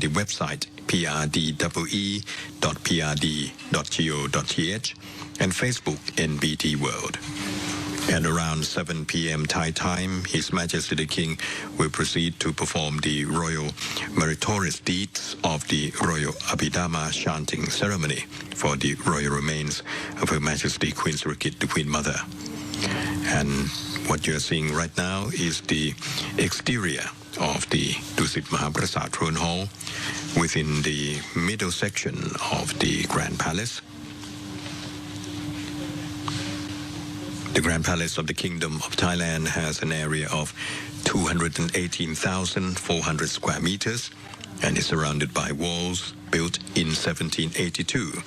the website prd.prd.go.th and Facebook NBT World. At around 7 p.m. Thai time, His Majesty the King will proceed to perform the royal meritorious deeds of the royal Abhidhamma chanting ceremony for the royal remains of Her Majesty Queen Sirikit, the Queen Mother. And what you're seeing right now is the exterior of the Dusit Maha Prasat throne hall within the middle section of the Grand Palace. The Grand Palace of the Kingdom of Thailand has an area of 218,400 square meters and is surrounded by walls built in 1782.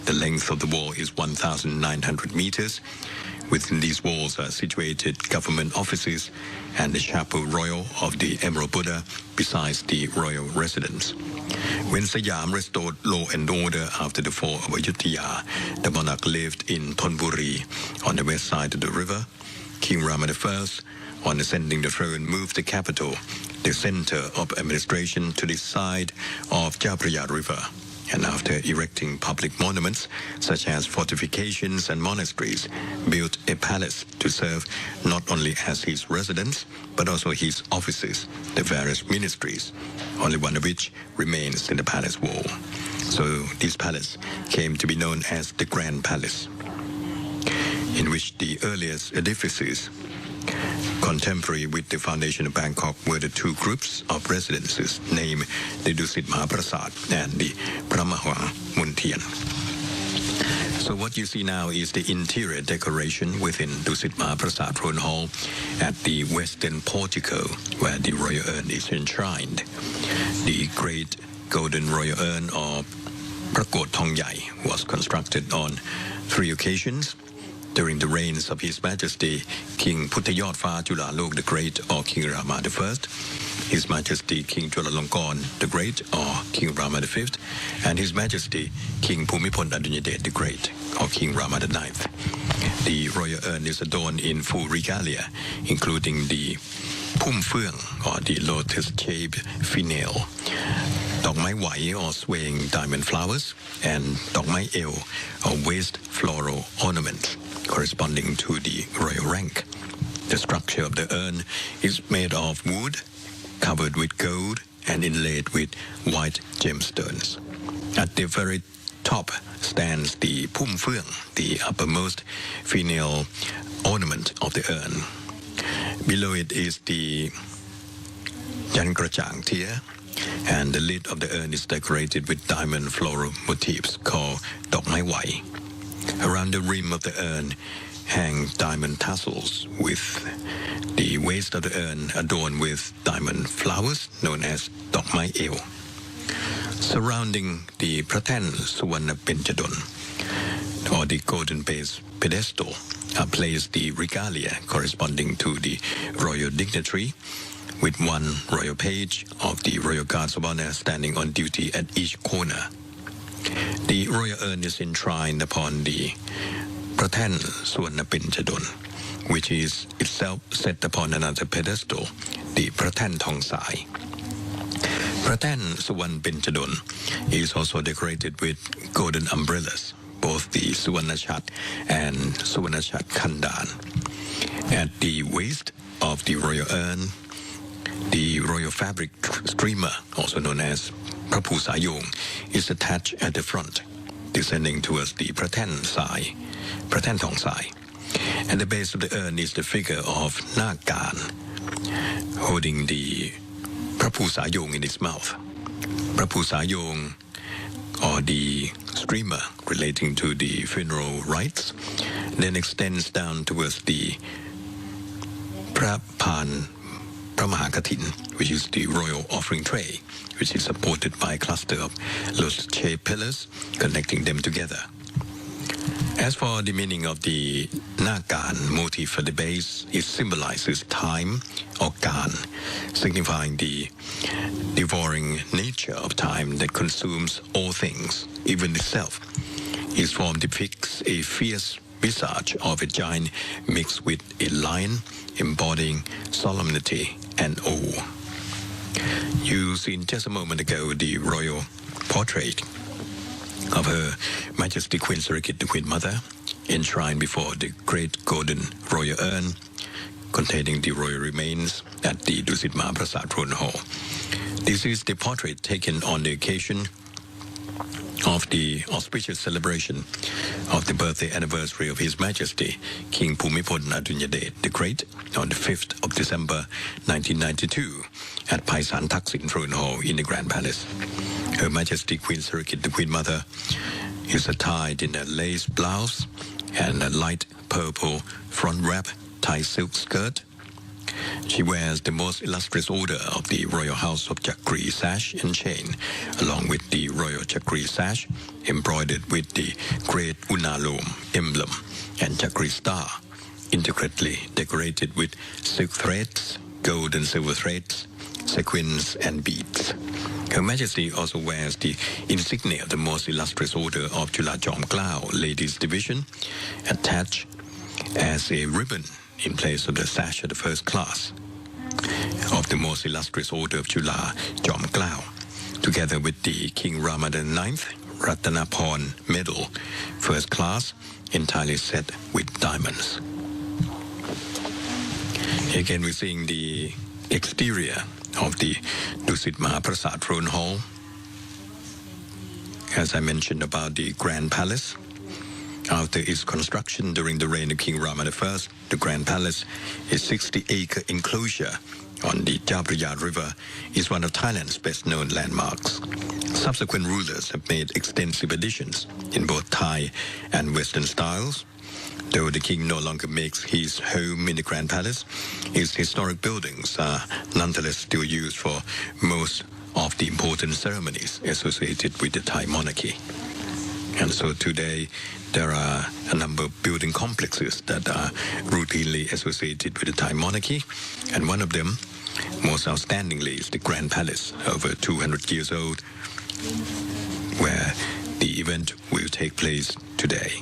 The length of the wall is 1,900 meters. Within these walls are situated government offices and the Chapel Royal of the Emerald Buddha besides the royal residence. When Siam restored law and order after the fall of Ayutthaya, the monarch lived in Thonburi on the west side of the river. King Rama I, on ascending the throne, moved the capital, the center of administration, to the side of Chao Phraya River. And after erecting public monuments such as fortifications and monasteries, built a palace to serve not only as his residence but also his offices, the various ministries, only one of which remains in the palace wall. So this palace came to be known as the Grand Palace, in which the earliest edifices contemporary with the foundation of Bangkok were the two groups of residences named the Dusit Maha Prasat and the Maha Muntian. So what you see now is the interior decoration within Dusit Maha Prasat throne hall at the western portico where the royal urn is enshrined. The great golden royal urn or Prakot Thong Yai was constructed on 3 occasions during the reigns of His Majesty King Puttayodfa Chulalok the Great or King Rama I, His Majesty King Chulalongkorn the Great or King Rama V, and His Majesty King Bhumibol Adulyadej the Great or King Rama IX. The royal urn is adorned in full regalia, including the Phum Phuong or the lotus-shaped finial, Dok Mai Wai or swaying diamond flowers, and Dok Mai Eo or waist floral ornament corresponding to the royal rank. The structure of the urn is made of wood, covered with gold and inlaid with white gemstones. At the very top stands the Phum Phuong, the uppermost finial ornament of the urn. Below it is the Jan Krachang Tia, and the lid of the urn is decorated with diamond floral motifs called Dok Mai Wai. Around the rim of the urn hang diamond tassels, with the waist of the urn adorned with diamond flowers known as Dok Mai Eo. Surrounding the Praten Suvarna Benjadon, or the golden base pedestal, are placed the regalia corresponding to the royal dignitary, with one royal page of the royal guards of honor standing on duty at each corner. The royal urn is enshrined upon the Praten Suvarna Benjadon, which is itself set upon another pedestal, the Praten Thong Sai. Praten Suvarna Benjadon is also decorated with golden umbrellas, both the Suvarnachat and Suvarnachat Khandan. At the waist of the royal urn, the royal fabric streamer, also known as Prapu Sayong, is attached at the front, descending towards the Praten Thong Sai. At the base of the urn is the figure of Nagan, holding the Prapu Sayong in its mouth. Prapu Sayong, or the streamer relating to the funeral rites, then extends down towards the Prapan Pramahakatin, which is the royal offering tray, which is supported by a cluster of lotus-shaped pillars connecting them together. As for the meaning of the Nagan motif at the base, it symbolizes time or Gan, signifying the devouring nature of time that consumes all things, even itself. Its form depicts a fierce visage of a giant mixed with a lion, embodying solemnity and awe. You seen just a moment ago the royal portrait of Her Majesty Queen Sirikit, the Queen Mother, enshrined before the great golden royal urn containing the royal remains at the Dusit Maha Prasat Throne Hall. This is the portrait taken on the occasion of the auspicious celebration of the birthday anniversary of His Majesty King Bhumibol Adulyadej the Great on the 5th of December 1992 at Paisan Thaksin Throne Hall in the Grand Palace. Her Majesty Queen Sirikit, the Queen Mother, is attired in a lace blouse and a light purple front wrap Thai silk skirt. She wears the most illustrious order of the Royal House of Chakri sash and chain, along with the Royal Chakri sash embroidered with the Great Unalom emblem and Chakri star, intricately decorated with silk threads, gold and silver threads, sequins and beads. Her Majesty also wears the insignia of the most illustrious order of Chula Jom Klao Ladies Division, attached as a ribbon in place of the sash of the first class of the most illustrious order of Chula Jom Klao, together with the King Ramadan IX Ratanaphorn Medal, first class, entirely set with diamonds. Again, we're seeing the exterior of the Dusit Maha Prasat Throne Hall. As I mentioned about the Grand Palace, after its construction during the reign of King Rama I, the Grand Palace, a 60-acre enclosure on the Chao Phraya River, is one of Thailand's best-known landmarks. Subsequent rulers have made extensive additions in both Thai and Western styles. Though the king no longer makes his home in the Grand Palace, his historic buildings are nonetheless still used for most of the important ceremonies associated with the Thai monarchy. And so today, there are a number of building complexes that are routinely associated with the Thai monarchy, and one of them, most outstandingly, is the Grand Palace, over 200 years old, where the event will take place today.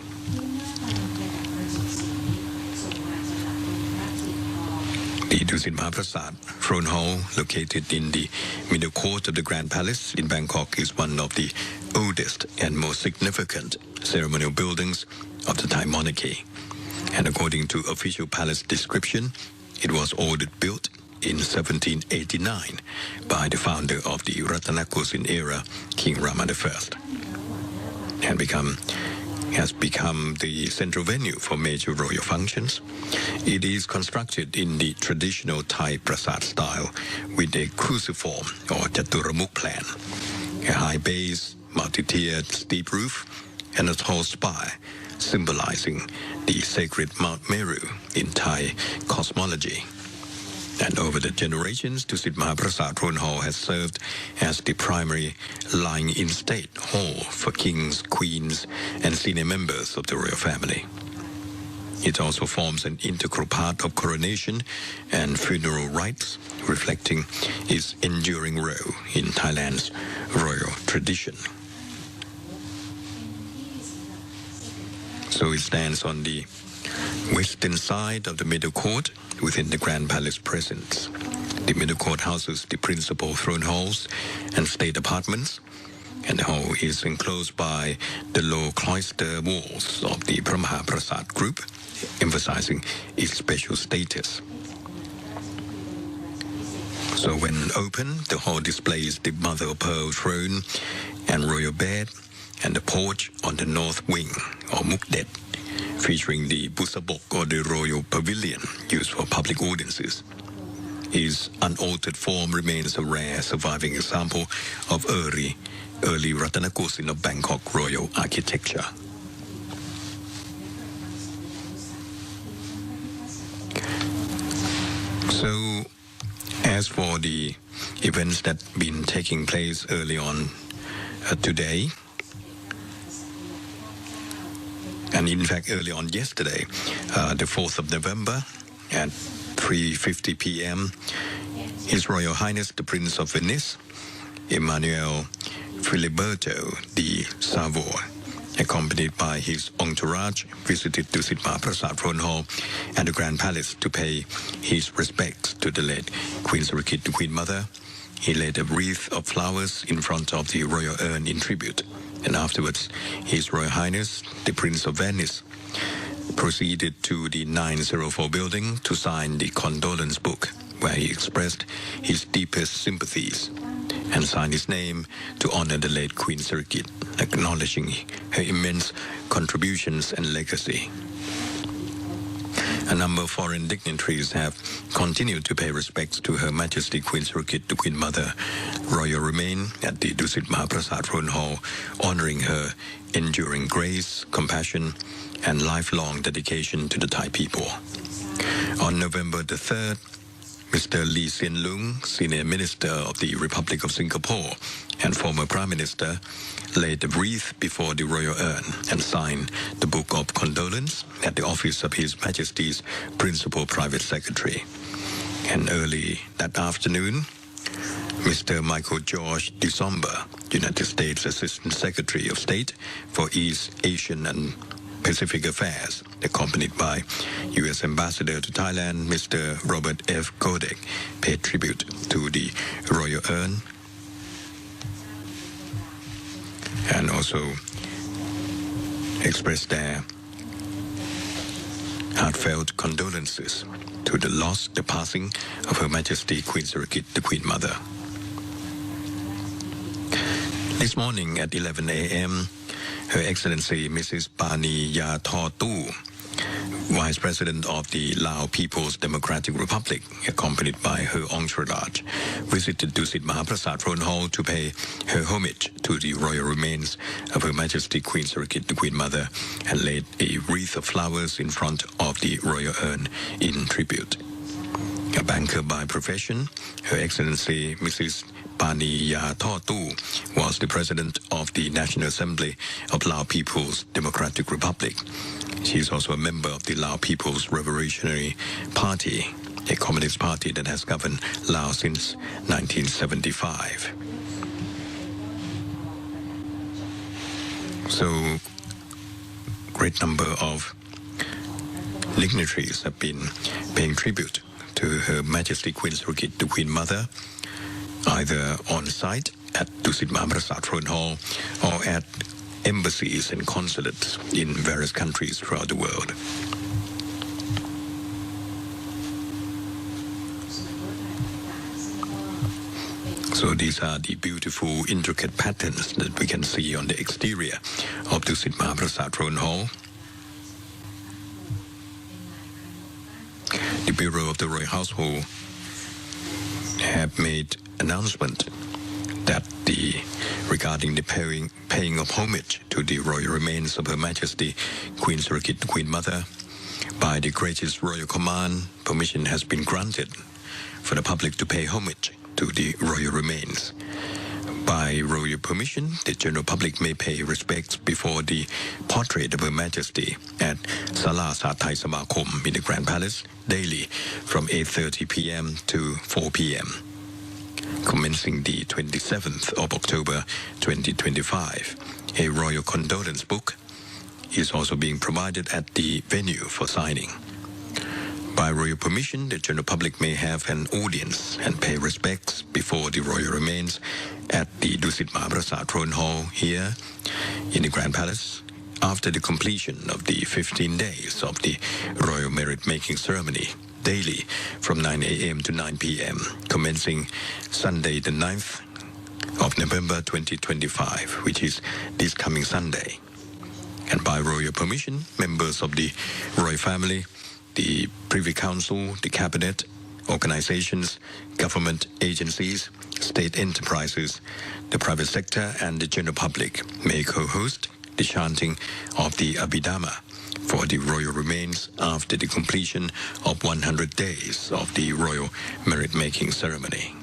The Dusit Maha Prasat Throne Hall, located in the middle court of the Grand Palace in Bangkok, is one of the oldest and most significant ceremonial buildings of the Thai monarchy. And according to official palace description, it was ordered built in 1789 by the founder of the Ratanakosin era, King Rama I, and has become the central venue for major royal functions. It is constructed in the traditional Thai Prasat style with a cruciform or Chaturamukh plan, a high base, multi-tiered steep roof, and a tall spire, symbolizing the sacred Mount Meru in Thai cosmology. And over the generations, Dusit Maha Prasat Throne Hall has served as the primary lying-in state hall for kings, queens, and senior members of the royal family. It also forms an integral part of coronation and funeral rites, reflecting its enduring role in Thailand's royal tradition. So it stands on the western side of the middle court within the Grand Palace presence. The middle court houses the principal throne halls and state apartments, and the hall is enclosed by the low cloister walls of the Maha Prasat group, emphasizing its special status. So when open, the hall displays the mother of pearl throne and royal bed, and the porch on the north wing, or mukdet, featuring the Busabok, or the royal pavilion used for public audiences. Its unaltered form remains a rare surviving example of early Ratanakosin of Bangkok royal architecture. So, as for the events that have been taking place early on today, and in fact early on yesterday, the 4th of November at 3:50 p.m., His Royal Highness the Prince of Venice, Emmanuel Filiberto di Savoy, accompanied by his entourage, visited Dusit Maha Prasat Throne Hall and the Grand Palace to pay his respects to the late Queen Sirikit, the Queen Mother, he laid a wreath of flowers in front of the royal urn in tribute, and afterwards His Royal Highness the Prince of Venice proceeded to the 904 building to sign the condolence book, where he expressed his deepest sympathies and signed his name to honor the late Queen Sirikit, acknowledging her immense contributions and legacy. A number of foreign dignitaries have continued to pay respects to Her Majesty Queen Sirikit, the Queen Mother. Royal remain at the Dusit Maha Prasat Throne Hall, honoring her enduring grace, compassion, and lifelong dedication to the Thai people. On November the 3rd, Mr. Lee Hsien Loong, Senior Minister of the Republic of Singapore and former Prime Minister, laid a wreath before the royal urn and signed the Book of Condolence at the office of His Majesty's Principal Private Secretary. And early that afternoon, Mr. Michael George Disomba, United States Assistant Secretary of State for East Asian and Pacific Affairs, accompanied by U.S. Ambassador to Thailand, Mr. Robert F. Godek, paid tribute to the royal urn and also expressed their heartfelt condolences to the passing of Her Majesty Queen Sirikit, the Queen Mother. This morning at 11 a.m., Her Excellency Mrs. Pani Yathotu, Vice President of the Lao People's Democratic Republic, accompanied by her entourage, visited Dusit Maha Prasat Throne Hall to pay her homage to the royal remains of Her Majesty Queen Sirikit, the Queen Mother, and laid a wreath of flowers in front of the royal urn in tribute. A banker by profession, Her Excellency Mrs. Pani Yathotu was the President of the National Assembly of Lao People's Democratic Republic. She is also a member of the Lao People's Revolutionary Party, a communist party that has governed Laos since 1975. So, great number of dignitaries have been paying tribute to Her Majesty Queen Sirikit, the Queen Mother, either on site at Dusit Maha Prasat Throne Hall or at embassies and consulates in various countries throughout the world. So these are the beautiful, intricate patterns that we can see on the exterior of Dusit Maha Prasat Throne Hall. The Bureau of the Royal Household have made announcement that regarding the paying of homage to the royal remains of Her Majesty Queen Sirikit, the Queen Mother, by the greatest royal command, permission has been granted for the public to pay homage to the royal remains. By royal permission, the general public may pay respects before the portrait of Her Majesty at Sala Sathai Samakom in the Grand Palace daily from 8:30 p.m. to 4 p.m. Commencing the 27th of October 2025, a royal condolence book is also being provided at the venue for signing. By royal permission, the general public may have an audience and pay respects before the royal remains at the Dusit Maha Prasat Throne Hall here in the Grand Palace after the completion of the 15 days of the royal merit-making ceremony daily from 9 a.m. to 9 p.m., commencing Sunday the 9th of November 2025, which is this coming Sunday. And by royal permission, members of the royal family, the Privy Council, the Cabinet, organizations, government agencies, state enterprises, the private sector, and the general public may co-host the chanting of the Abhidhamma for the royal remains after the completion of 100 days of the royal merit-making ceremony.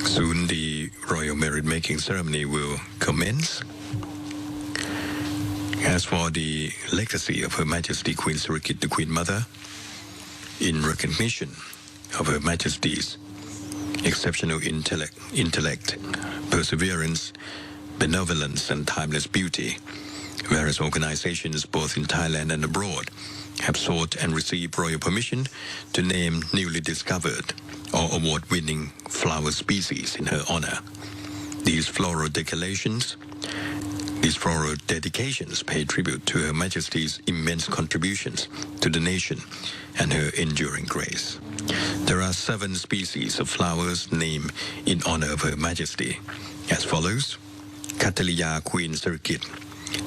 Soon the royal merit-making ceremony will commence. As for the legacy of Her Majesty Queen Sirikit, the Queen Mother, in recognition of Her Majesty's exceptional intellect, perseverance, benevolence, and timeless beauty, various organizations both in Thailand and abroad have sought and received royal permission to name newly discovered or award-winning flower species in her honor. These floral dedications pay tribute to Her Majesty's immense contributions to the nation and her enduring grace. There are 7 species of flowers named in honor of Her Majesty, as follows: Majesty Queen Sirikit.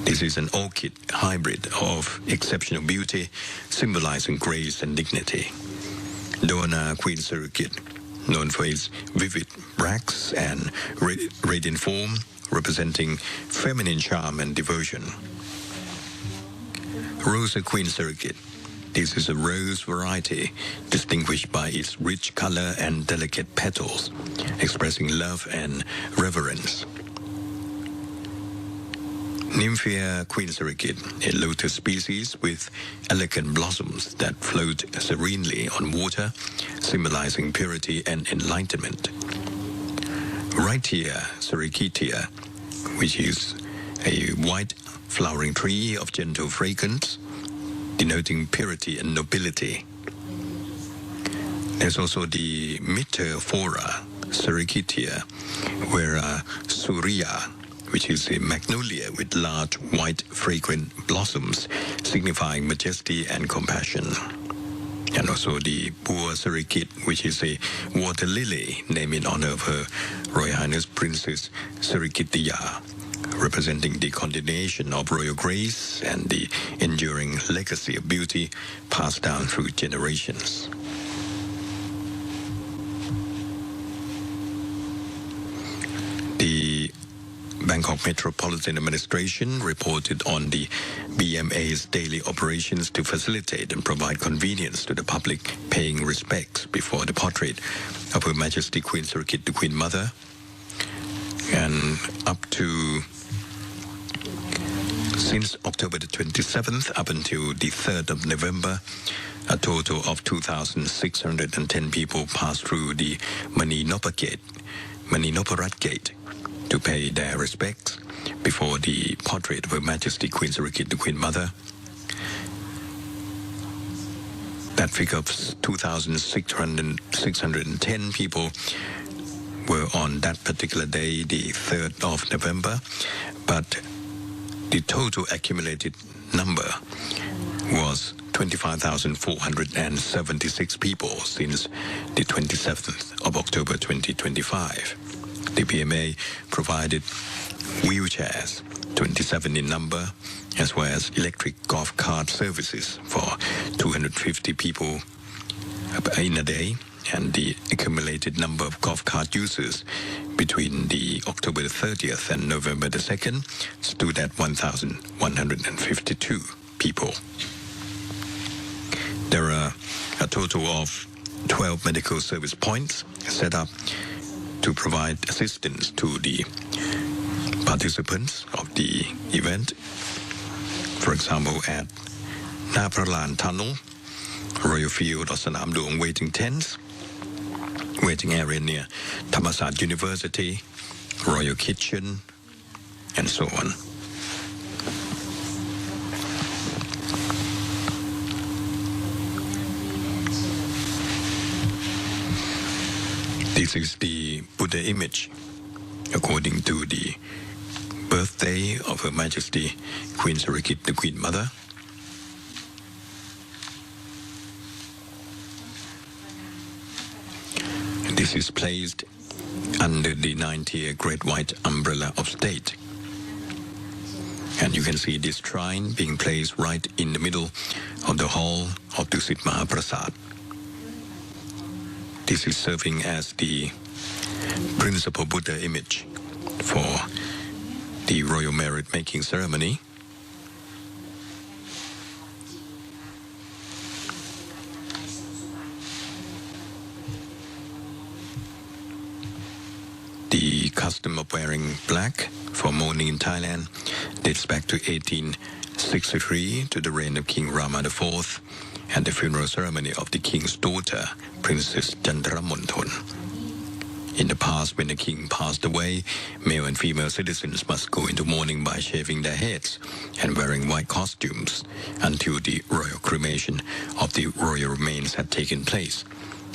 This is an orchid hybrid of exceptional beauty, symbolizing grace and dignity. Majesty Queen Sirikit, known for its vivid bracts and radiant form, representing feminine charm and devotion. Majesty Queen Sirikit. This is a rose variety distinguished by its rich color and delicate petals, expressing love and reverence. Nymphea Queen Sirikit, a lotus species with elegant blossoms that float serenely on water, symbolizing purity and enlightenment. Wrightia Sirikitia, which is a white flowering tree of gentle fragrance, denoting purity and nobility. There's also the Metaphora Sirikitia, where Surya, which is a magnolia with large white fragrant blossoms signifying majesty and compassion. And also the Bua Sirikit, which is a water lily named in honor of Her Royal Highness Princess Sirikitiya, representing the continuation of royal grace and the enduring legacy of beauty passed down through generations. The Bangkok Metropolitan Administration reported on the BMA's daily operations to facilitate and provide convenience to the public paying respects before the portrait of Her Majesty Queen Sirikit, the Queen Mother. And since October the 27th up until the 3rd of November, a total of 2,610 people passed through the Maninoparat Gate to pay their respects before the portrait of Her Majesty Queen Sirikit, the Queen Mother. That figure of 2,610 people were on that particular day, the 3rd of November, but the total accumulated number was 25,476 people since the 27th of October 2025. The BMA provided wheelchairs, 27 in number, as well as electric golf cart services for 250 people in a day, and the accumulated number of golf cart users between the October 30th and November 2nd stood at 1,152 people. There are a total of 12 medical service points set up to provide assistance to the participants of the event. For example, at Napralan Tunnel, Royal Field or Sanam Duong waiting tents, waiting area near Thammasat University, Royal Kitchen, and so on. This is the Buddha image according to the birthday of Her Majesty Queen Sirikit, the Queen Mother. This is placed under the 9-tier Great White Umbrella of State. And you can see this shrine being placed right in the middle of the hall of Dusit Maha Prasat. This is serving as the principal Buddha image for the royal merit-making ceremony. The custom of wearing black for mourning in Thailand dates back to 1863 to the reign of King Rama IV and the funeral ceremony of the king's daughter, Princess Chandramonthon. In the past, when the king passed away, male and female citizens must go into mourning by shaving their heads and wearing white costumes until the royal cremation of the royal remains had taken place.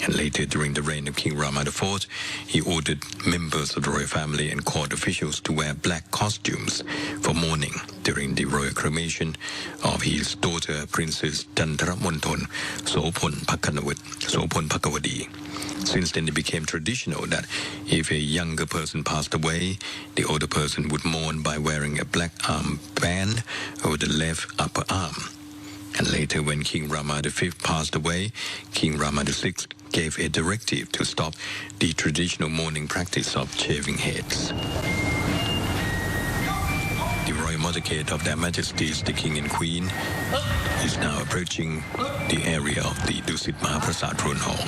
And later, during the reign of King Rama IV, he ordered members of the royal family and court officials to wear black costumes for mourning during the royal cremation of his daughter, Princess Jantharamonthon Sopon Pakawadi. Since then, it became traditional that if a younger person passed away, the older person would mourn by wearing a black armband over the left upper arm. And later, when King Rama V passed away, King Rama VI gave a directive to stop the traditional mourning practice of shaving heads. The royal motorcade of Their Majesties the King and Queen is now approaching the area of the Dusit Maha Prasat throne hall.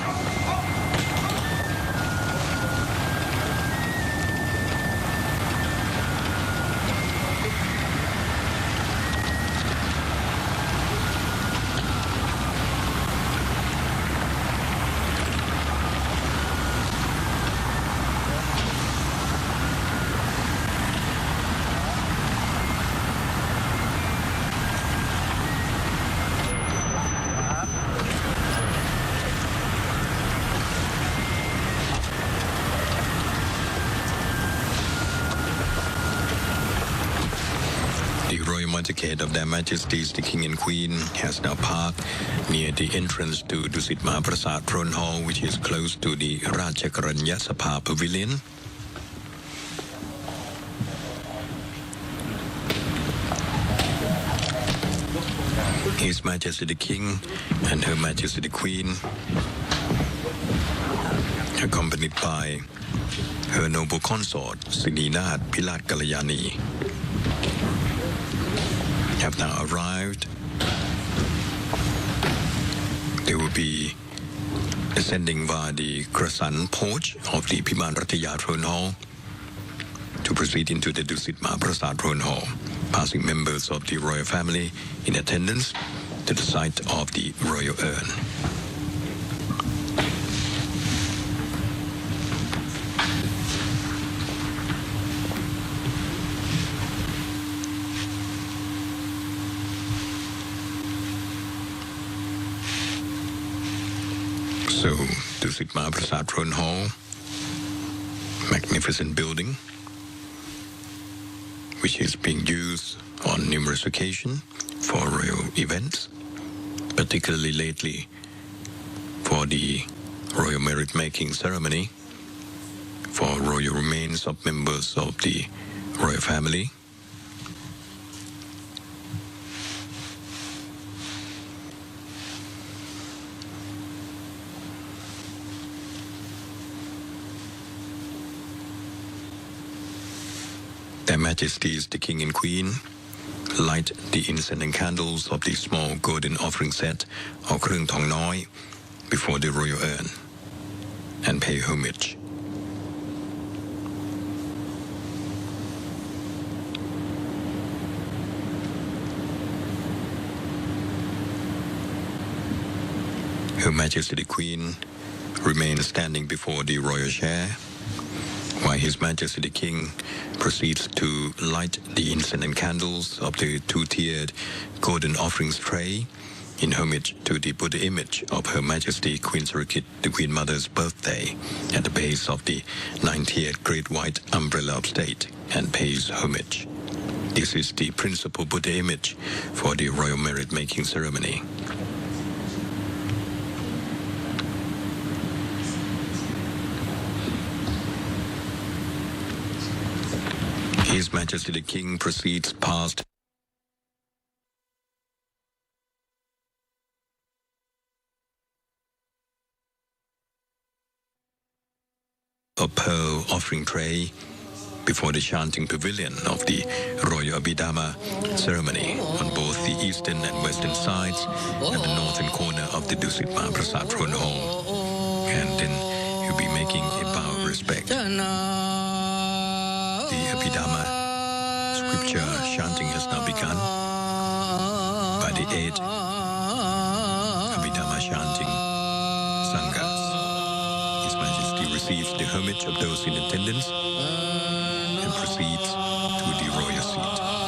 Motorcade of Their Majesties the King and Queen has now parked near the entrance to Dusit Maha Prasat throne hall, which is close to the Rajakaranya Sabha Pavilion. His Majesty the King and Her Majesty the Queen, accompanied by Her Noble Consort Sininath Pilat Kalayani, have now arrived. They will be ascending via the Krasan porch of the Piman Rataya throne hall to proceed into the Dusit Maha Prasat throne hall, passing members of the royal family in attendance to the site of the royal urn. So, Dusit Maha Prasat throne hall, magnificent building, which is being used on numerous occasions for royal events, particularly lately for the royal merit-making ceremony for royal remains of members of the royal family. Their Majesties the King and Queen light the incense and candles of the small golden offering set or Krung Thong Noi before the royal urn and pay homage. Her Majesty the Queen remains standing before the royal chair, while His Majesty the King proceeds to light the incense and candles of the two-tiered golden offerings tray in homage to the Buddha image of Her Majesty Queen Sirikit, the Queen Mother's birthday, at the base of the 9-tiered Great White Umbrella of State, and pays homage. This is the principal Buddha image for the royal merit-making ceremony. His Majesty the King proceeds past a pearl offering tray before the chanting pavilion of the Royal Abhidhamma ceremony on both the eastern and western sides and the northern corner of the Dusit Maha Prasat throne hall. And then he'll be making a bow of respect. The Abhidhamma scripture chanting has now begun. By the 8 Abhidhamma chanting Sanghas, His Majesty receives the homage of those in attendance and proceeds to the royal seat.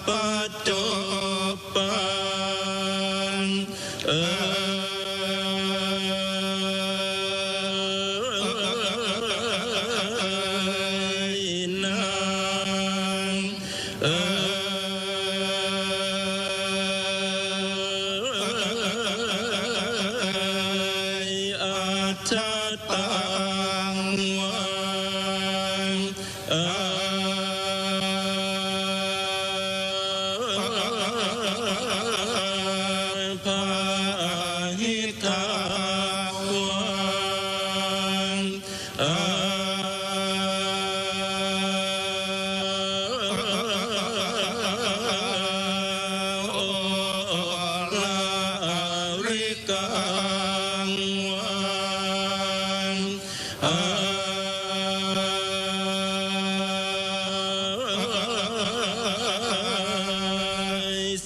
Tapa หิทาวันริกังวัน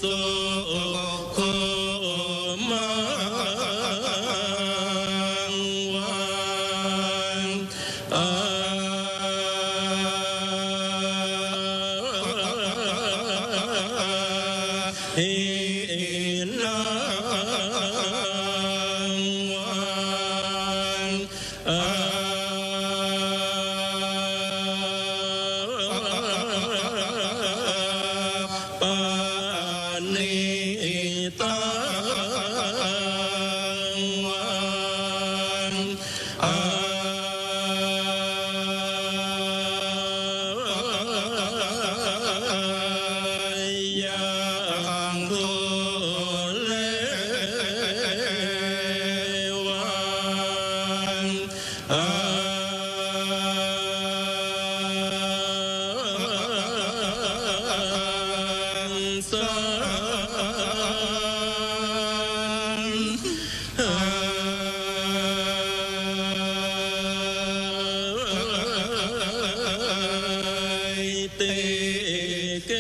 สุโคมังวันหินังวันปานิตังวันยังทุเลวันสันติเก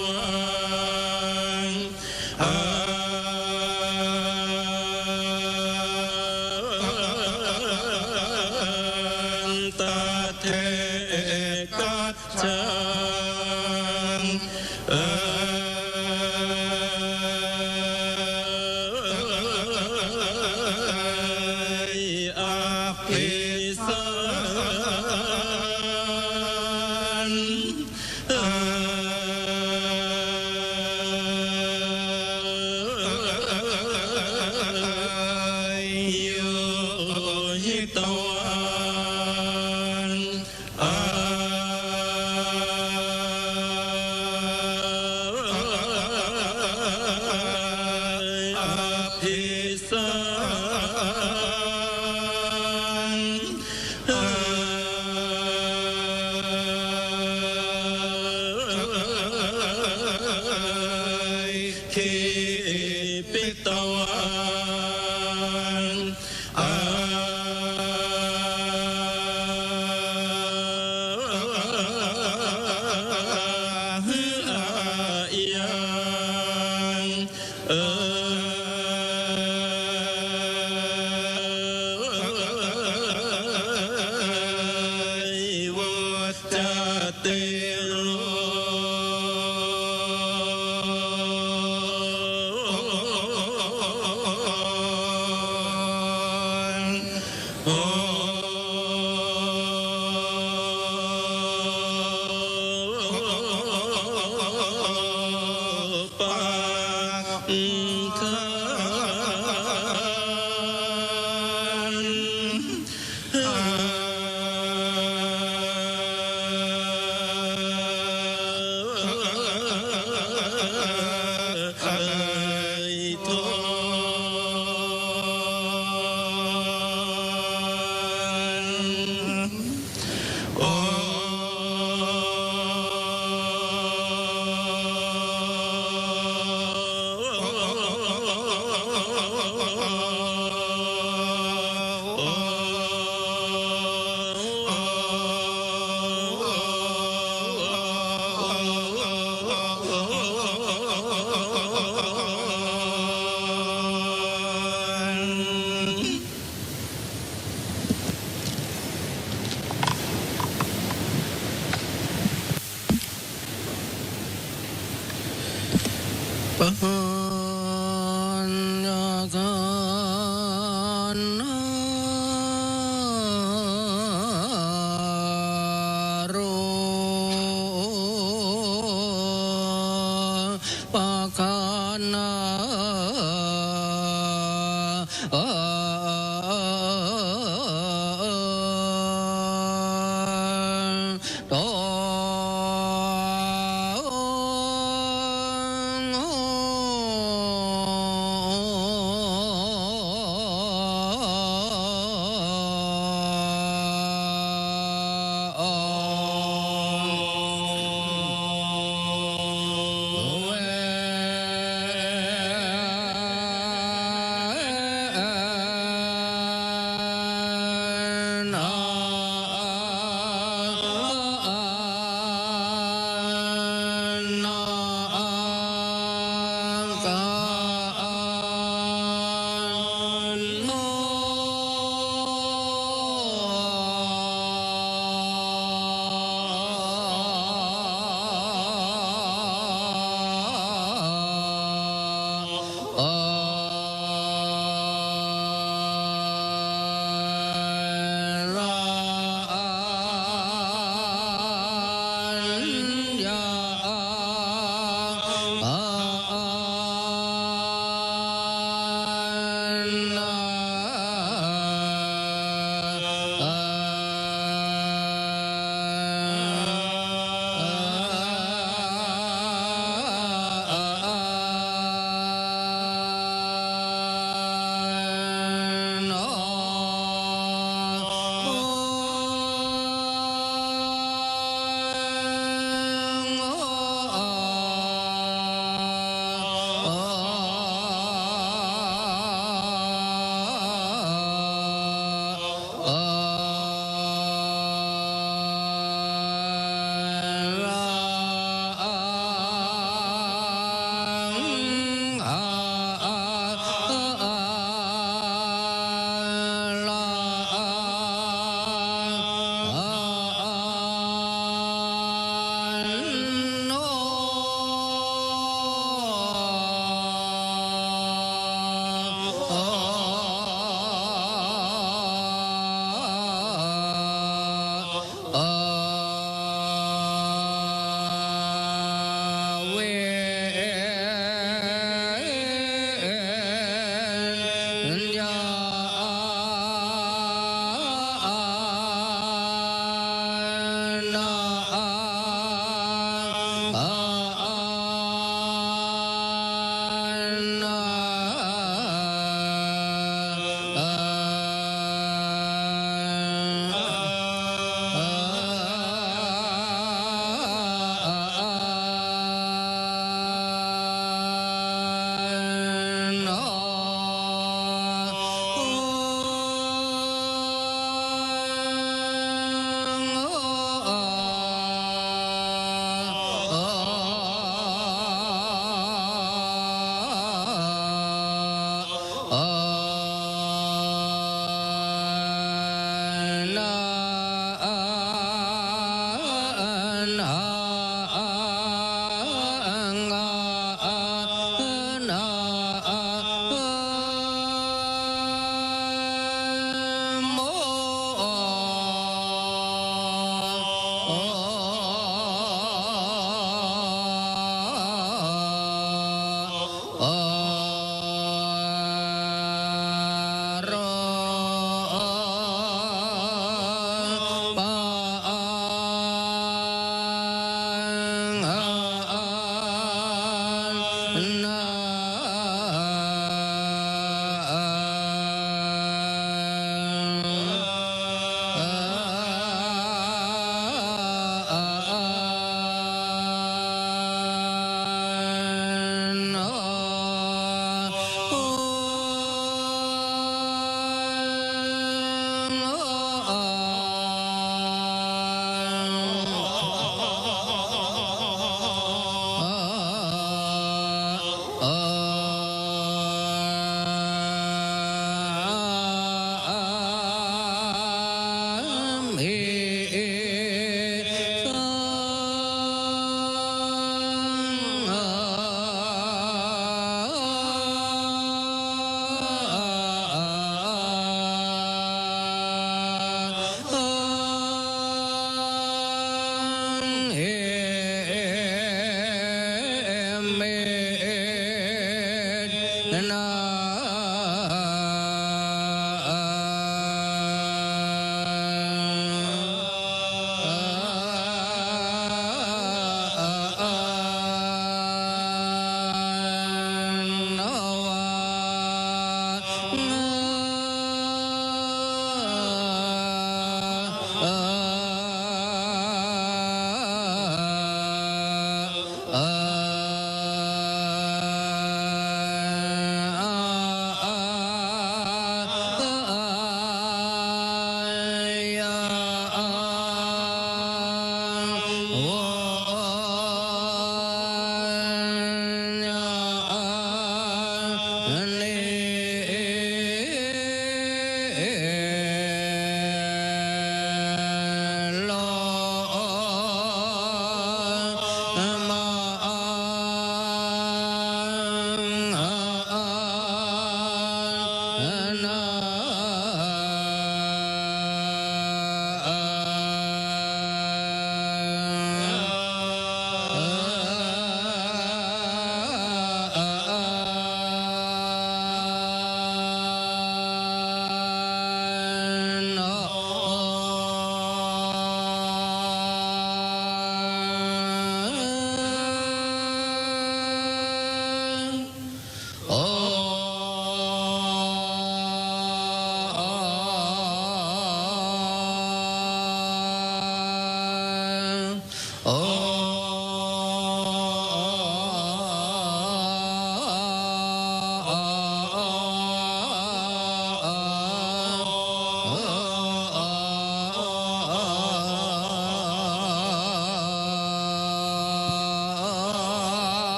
วันตาเทกัจจังอภิสันโยหิตวันอภิสันขีปิตวันวัจเตโลปังคัปัญญาการโรปะคานาโต โ Oh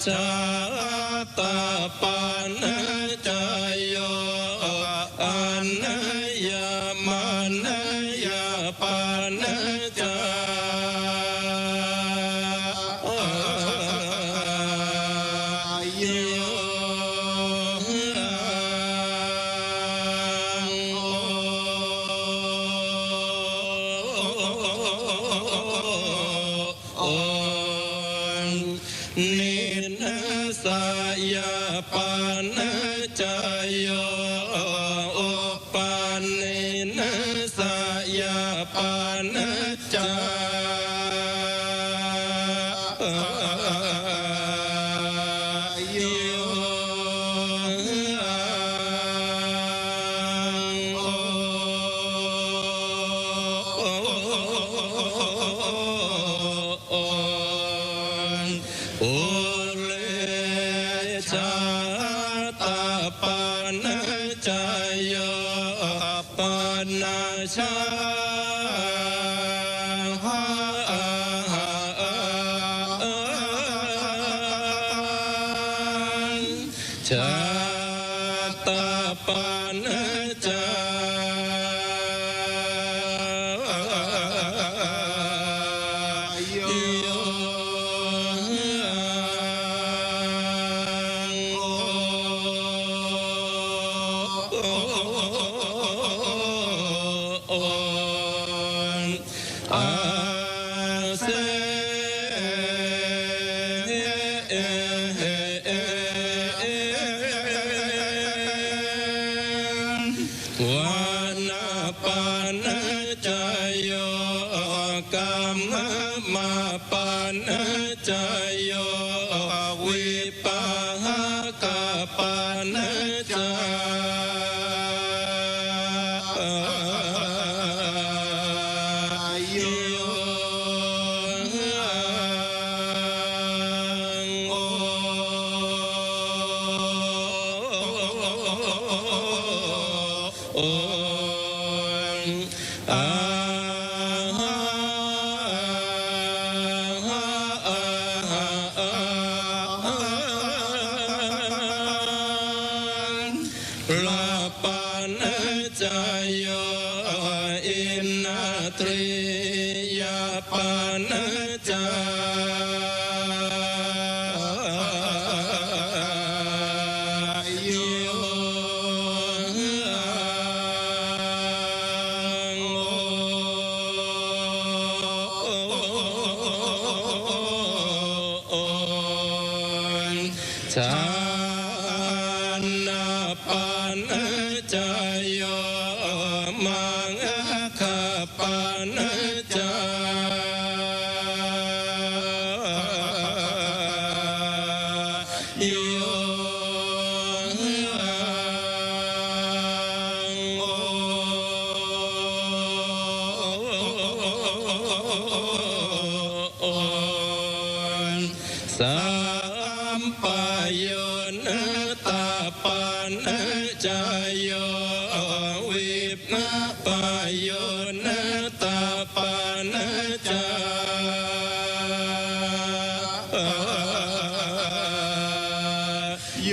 ชาตาปันจายโยอันยามันยาปันจายโยนิสายาปันจายโยอุปันนิสายาปันจายโยโอเลชาตาปันจายโยปันนาชาชาตาปันจายโยอาเซวานาปันจายโยกัมมาปันจายโยวิปาหกปันจายโยโออาลาปันจายโยอินนาตรียาปันจายโยชานาปันจายโยมังคปันจายโยสัมปโยนตาปันจายโยวิปปโยนตาปันจายโย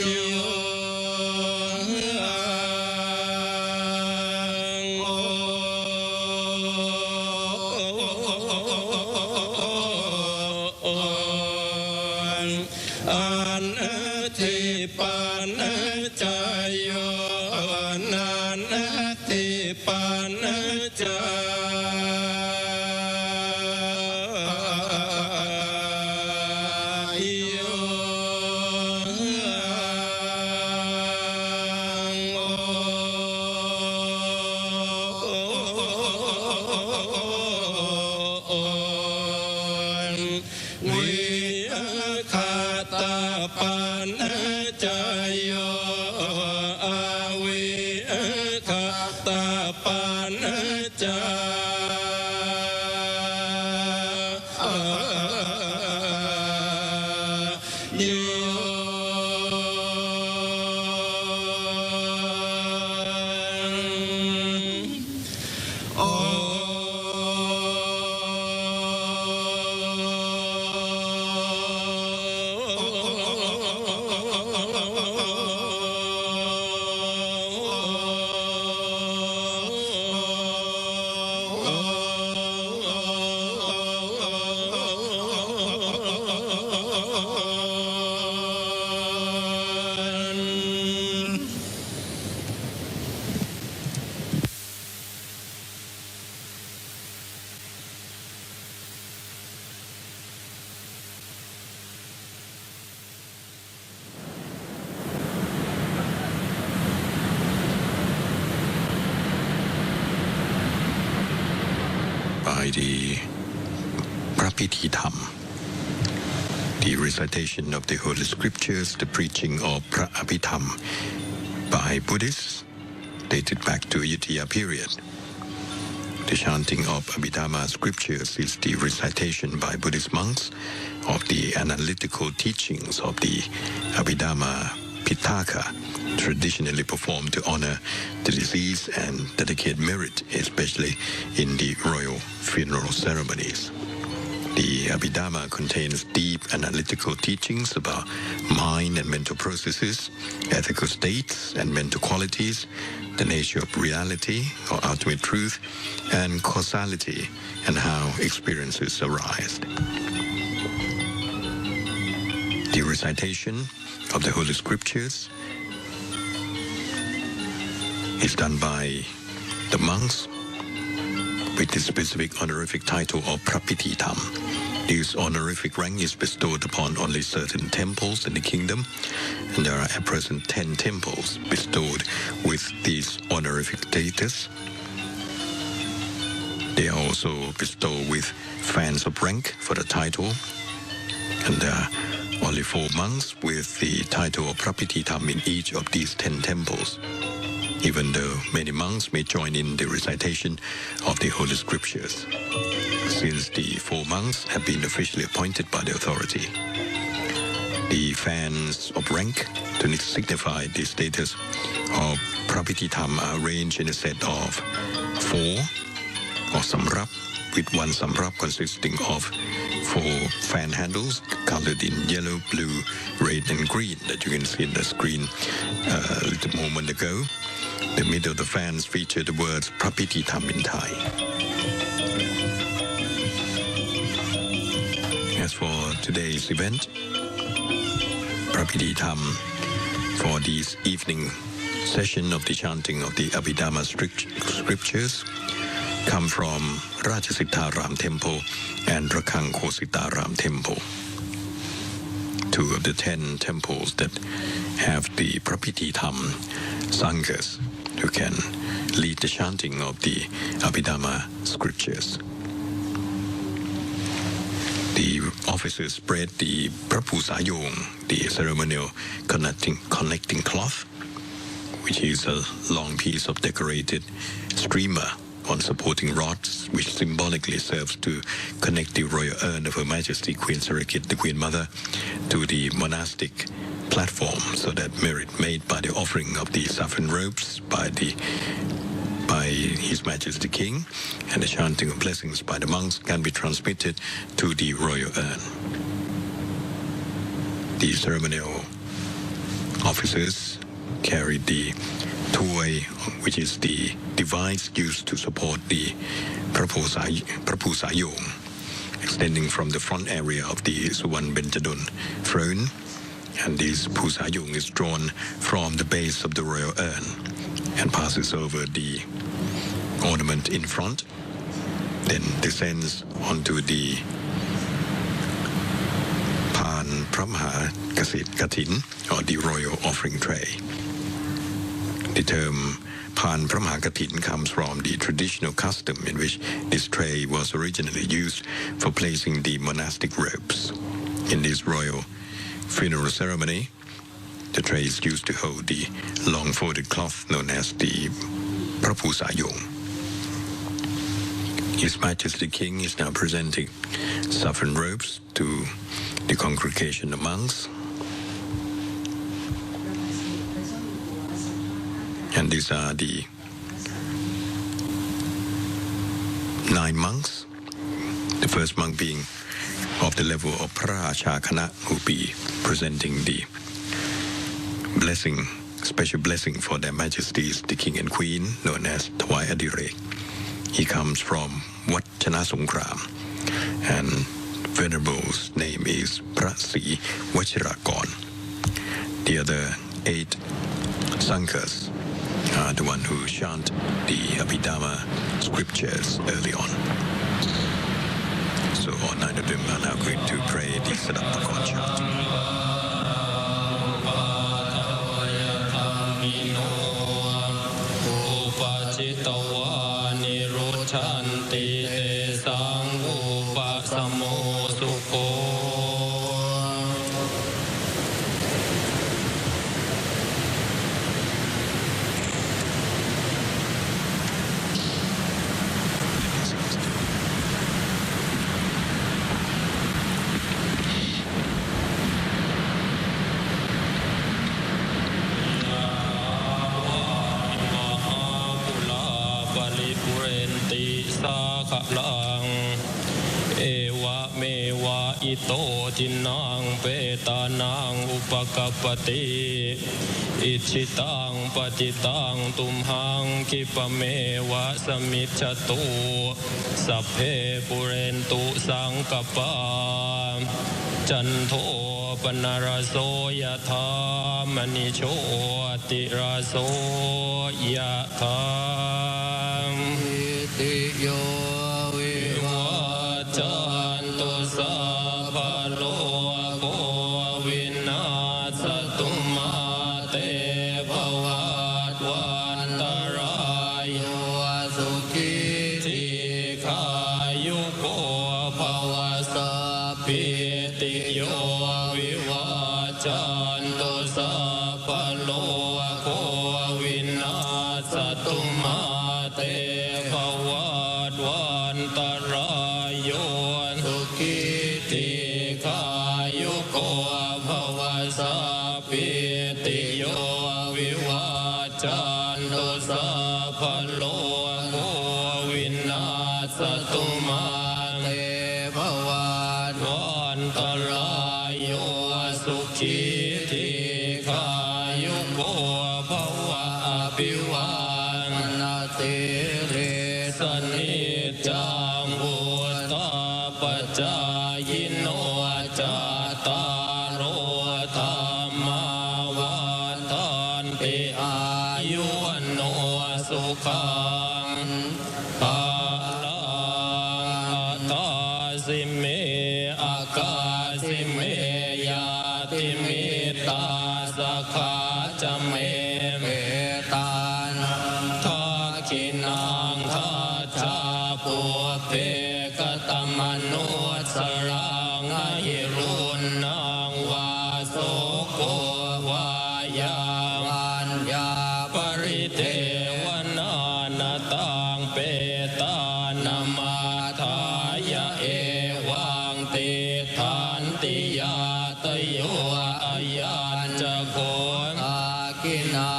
อันทิปันจายโยนันทิปันจายโยวิคาตาปันจายโยอาวิคาตาปันจายโยโอ by the Prapiti Tham, the recitation of the Holy Scriptures, the preaching of Pra-Abhidham by Buddhists dated back to Ayutthaya period. The chanting of Abhidhamma scriptures is the recitation by Buddhist monks of the analytical teachings of the Abhidhamma Pitaka, traditionally performed to honor the deceased and dedicate merit, especially in the royal funeral ceremonies. The Abhidhamma contains deep analytical teachings about mind and mental processes, ethical states and mental qualities, the nature of reality or ultimate truth, and causality, and how experiences arise. The recitation of the Holy Scriptures is done by the monks with the specific honorific title of Prapiti Tham. This honorific rank is bestowed upon only certain temples in the kingdom, and there are at present 10 temples bestowed with this honorific status. They are also bestowed with fans of rank for the title, and there are only 4 monks with the title of Prapiti Tham in each of these 10 temples, even though many monks may join in the recitation of the Holy Scriptures, since the 4 monks have been officially appointed by the authority. The fans of rank, to signify the status of Prapiti Tham, are arranged in a set of 4 or samrap, with one samrap consisting of 4 fan handles colored in yellow, blue, red and green that you can see on the screen a little moment ago. The middle of the fans feature the words Prapiti Tham in Thai. As for today's event, Prapiti Tham for this evening session of the chanting of the Abhidhamma scriptures come from Rajasiddharam Temple and Rakang Kositaram Temple, 2 of the 10 temples that have the Prapiti Tham Sanghas who can lead the chanting of the Abhidhamma scriptures. The officers spread the Prapusayong, the ceremonial connecting cloth, which is a long piece of decorated streamer on supporting rods, which symbolically serves to connect the royal urn of Her Majesty Queen Sirikit, the Queen Mother, to the monastic platform, so that merit made by the offering of the saffron robes by His Majesty King and the chanting of blessings by the monks can be transmitted to the royal urn. The ceremonial officers carried the tuai, which is the device used to support the Prapusayong, extending from the front area of the Suwan Benjadun throne, and this Pusayong is drawn from the base of the royal urn and passes over the ornament in front, then descends onto the Pan Pramha Katin, or the royal offering tray. The term Pan Pramha Katin comes from the traditional custom in which this tray was originally used for placing the monastic robes. In this royal funeral ceremony, the tray is used to hold the long folded cloth known as the Prapusayong. His Majesty King is now presenting saffron robes to the congregation of monks. And these are the 9 monks, the first monk being of the level of Prachakana, who will be presenting the blessing, special blessing for their Majesties, the King and Queen, known as Thawai Adirek. He comes from Wat Chana Songkram, and Venerable's name is Prasi Vachirakon. The other 8 Sanghas are the one who chant the Abhidhamma scriptures early on. So all 9 of them are now going to pray the Sadapakon chant. ติสาขลังเอวะเมวะอิโตทินังเปตานังอุปกัปปติอิชิตังปฏิตังตุมหังคิปะเมวะสมิจฉตุสัพเพปุเรนตุสังกปาจันโทปนารโสยธามณิโชติราโสยธามติโยวิวัจจันตุสัพพะโลกวินาศตุมาเตภวัตวันตรายโยสุขิทีขายุโกภวสัพพิติโยวิวัจจันตุสัพพะโลกวินาศตุมาเตภวัตวันตรายโยสุขิติขายุโกภวสัพพิติโยวิวัจจันตุสัพพะโลกวินาศตุมาเตภวัตวันตรายโยสุขีทีขายุโกภวะอภิวันนาติเรสนิจจังบุตตาปัจจายโนจัตตารโอธรรมาวันทันติอายุวันโนสุขังภาลังตาสิเมอากาสิเมยาติมิตาสขาจเมเมตานังทักขินังทัจจาปุเพกตมนุสรังอหิรุณนังวาโสโกวายาวันยาปริเทวนานาตังเปตานามาทายะเอวังติฐานติยาตโยอายัญจโกอากินา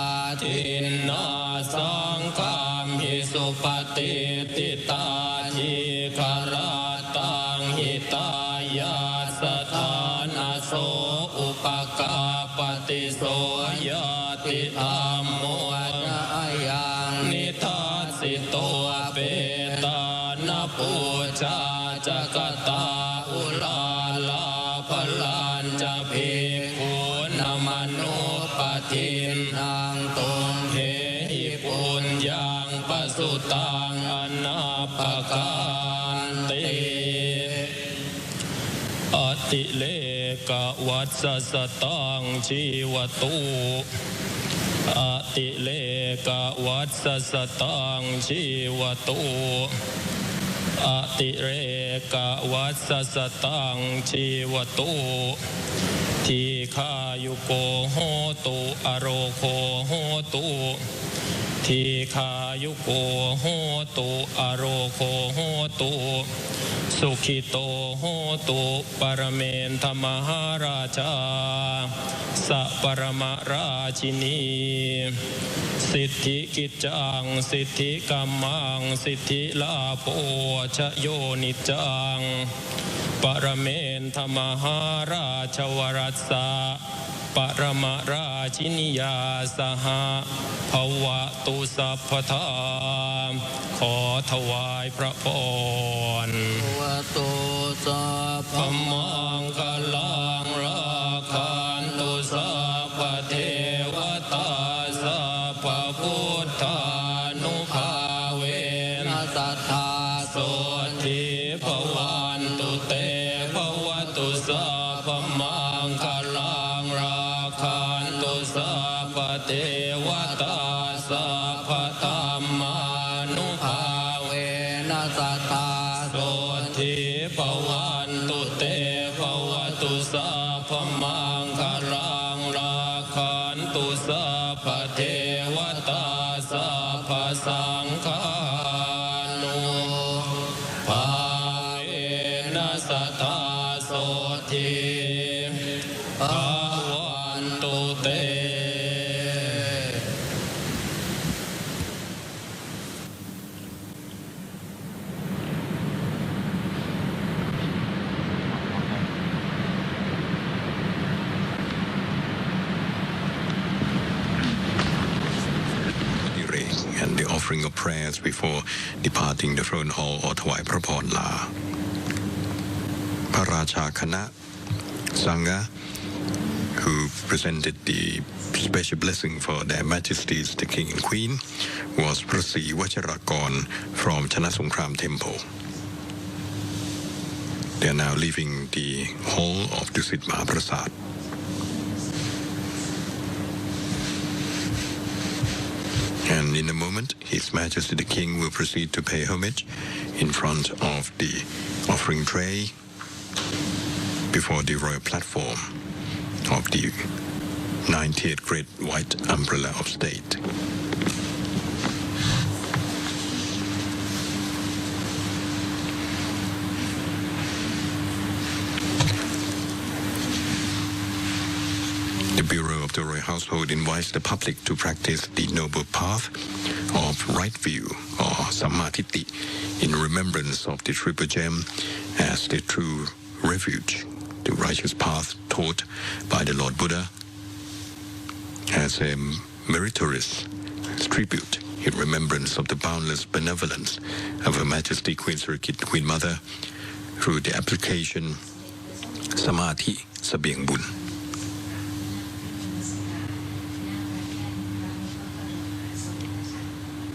ทิ ทินนาสังฆามหิสุปฏิติตาทิคาราตังหิตายาสถานาโสอุปกาปฏิโสยติธรรมโม อายัง นิทัสสิโตเปตานาปูชาจักตาอุลาลาภลันจะภิกขุนามานุปทินนางตงเทหิปุญญังปสุตังอนาปการติอติเลกวัสสสตังชีวตุอติเลกวัสสสตังชีวตุอติเรกวัสสสตังชีวตุทีขายุโกโหตุอโรโคโหตุทีขายุโกโหตุอโรโคโหตุสุขิโตโหตุปรเมนธมหาราชาสัปรมราชินีสิทธิกิจจังสิทธิกัมมังสิทธิลาโภชโยนิจังปรเมนธมหาราชวรัสสะปรมราชินียาสหภวตุสัพพทาขอถวายพระพรวตุสัพพ พมังคลังราคันตุสัพพเทวตาสัพพพุทธานุภาเวนะ สัทธา โสทิภวันตุเตภวตุสัพพมังคลังราคันตุสัพพเทวตาสัพพธรรมานุภาเว นะสัทธา โสทิภวันตุเตภวตุสัพพมังคลังราคันตุสัพพเทวตาสัพพสังฆานุภาเวนะสัทธาโสทิภวันตุเต อ offering of prayers before departing the throne hall or ถวายพระพรลาพระราชาคณะ Sangha who presented the special blessing for their Majesties the King and Queen was พระศรีวชิรากร from ชนะสงคราม Temple. They are now leaving the hall of Dusit Maha Prasat. And in a moment, His Majesty the King will proceed to pay homage in front of the offering tray before the royal platform of the 90th Great White Umbrella of State. The Bureau of the Royal Household invites the public to practice the noble path of right view or Sammatiti in remembrance of the Triple Gem as the true refuge, the righteous path taught by the Lord Buddha as a meritorious tribute in remembrance of the boundless benevolence of Her Majesty Queen Sirikit, the Queen Mother, through the application Samadhi Sabiang Bun.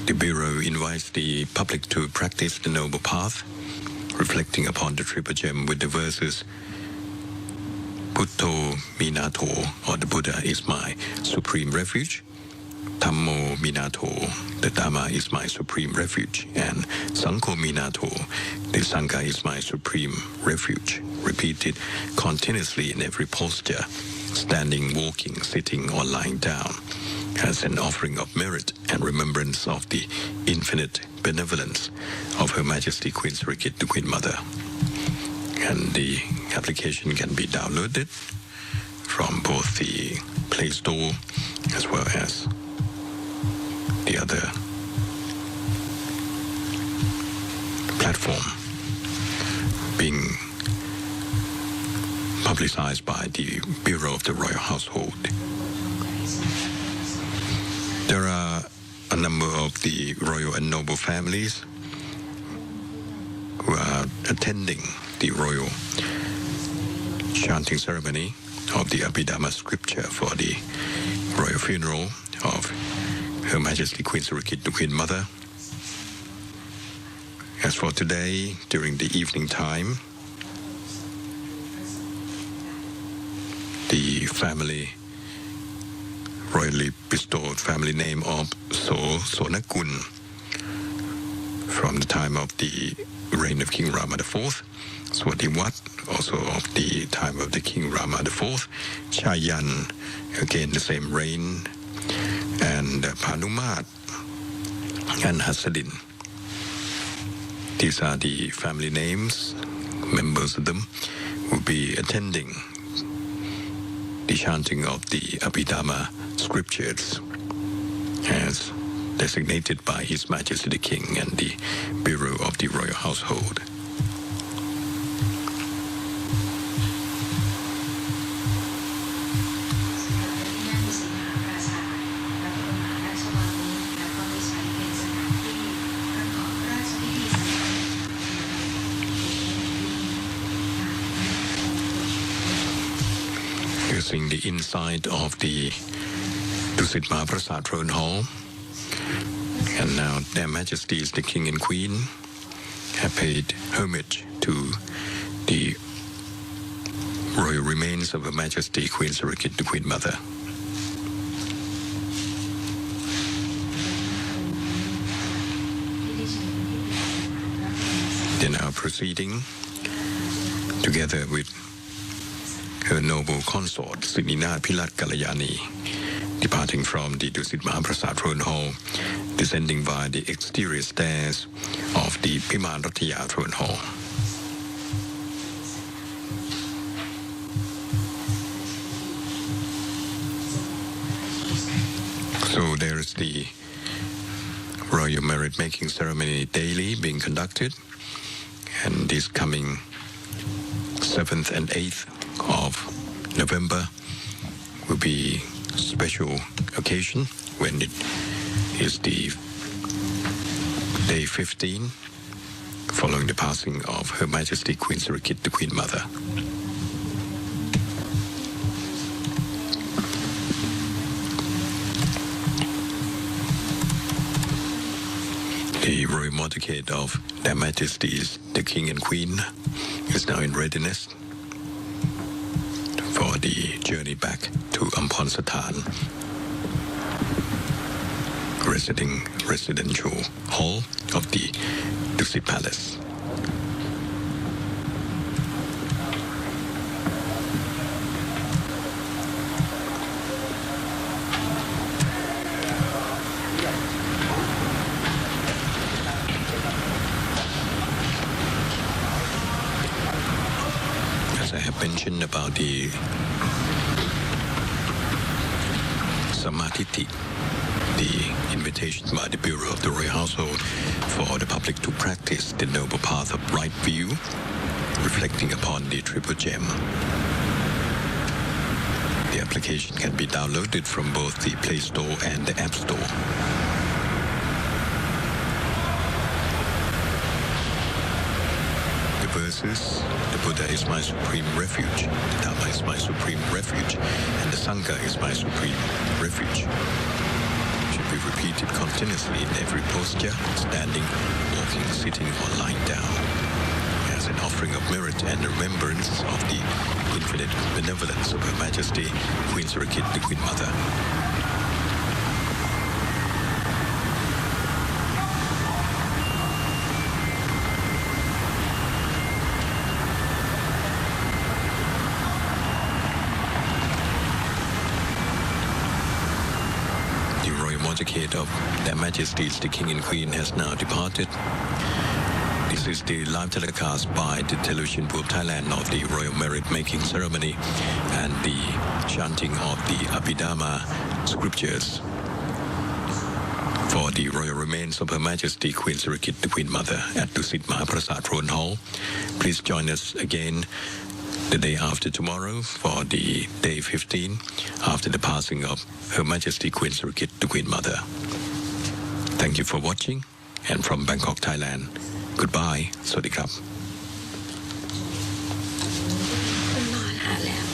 The Bureau invites the public to practice the noble path, reflecting upon the Triple Gem with the verses Buddho Minato, or the Buddha is my supreme refuge, Dhammo Minato, the Dhamma is my supreme refuge, and Sangho Minato, the Sangha is my supreme refuge, repeated continuously in every posture, standing, walking, sitting, or lying down, as an offering of merit and remembrance of the infinite benevolence of Her Majesty Queen Sirikit, the Queen Mother. And the application can be downloaded from both the Play Store as well as the other platform being publicized by the Bureau of the Royal Household. There are a number of the royal and noble families who are attending the royal chanting ceremony of the Abhidhamma scripture for the royal funeral of Her Majesty Queen Sirikit, the Queen Mother. As for today, during the evening time, the family royally bestowed family name of Sonakun from the time of the reign of King Rama IV, Swatiwat, also of the time of the King Rama IV, Chayan, again the same reign, and Panumat and Hasadin. These are the family names. Members of them will be attending the chanting of the Abhidhamma scriptures as designated by His Majesty the King and the Bureau of the Royal Household. Using the inside of the Dusit Maha Prasat Throne Hall, and now Their Majesties the King and Queen have paid homage to the royal remains of Her Majesty Queen Sirikit, the Queen Mother. They are now proceeding together with her noble consort, Sininath Pilat Kalayani, departing from the Dusit Maha Prasat Throne Hall, descending via the exterior stairs of the Piman Rathiya Throne Hall. So there's the royal merit making ceremony daily being conducted, and this coming 7th and 8th of November will be a special occasion when it is the Day 15, following the passing of Her Majesty Queen Sirikit, the Queen Mother. The royal motorcade of Their Majesties, the King and Queen, is now in readiness for the journey back to Ampon Satan, residential hall of the Dusit Palace. As I have mentioned about the Samatiti, the invitation by the Bureau of the Royal Household for the public to practice the noble path of right view, reflecting upon the triple gem. The application can be downloaded from both the Play Store and the App Store. The verses: the Buddha is my supreme refuge, the Dhamma is my supreme refuge, and the Sangha is my supreme refuge, should be repeated continuously in every posture, standing, walking, sitting, or lying down, as an offering of merit and remembrance of the infinite benevolence of Her Majesty Queen Sirikit, the Queen Mother. Motorcade of Their Majesties, the King and Queen, has now departed. This is the live telecast by the Television Board Thailand of the Royal Merit Making Ceremony and the chanting of the Abhidhamma scriptures for the royal remains of Her Majesty Queen Sirikit, the Queen Mother, at Dusit Maha Prasat Throne Hall. Please join us again the day after tomorrow for the day 15 after the passing of Her Majesty Queen Sirikit, the Queen Mother. Thank you for watching, and from Bangkok, Thailand, goodbye. สวัสดีครับ คุณนอนหาแล้ว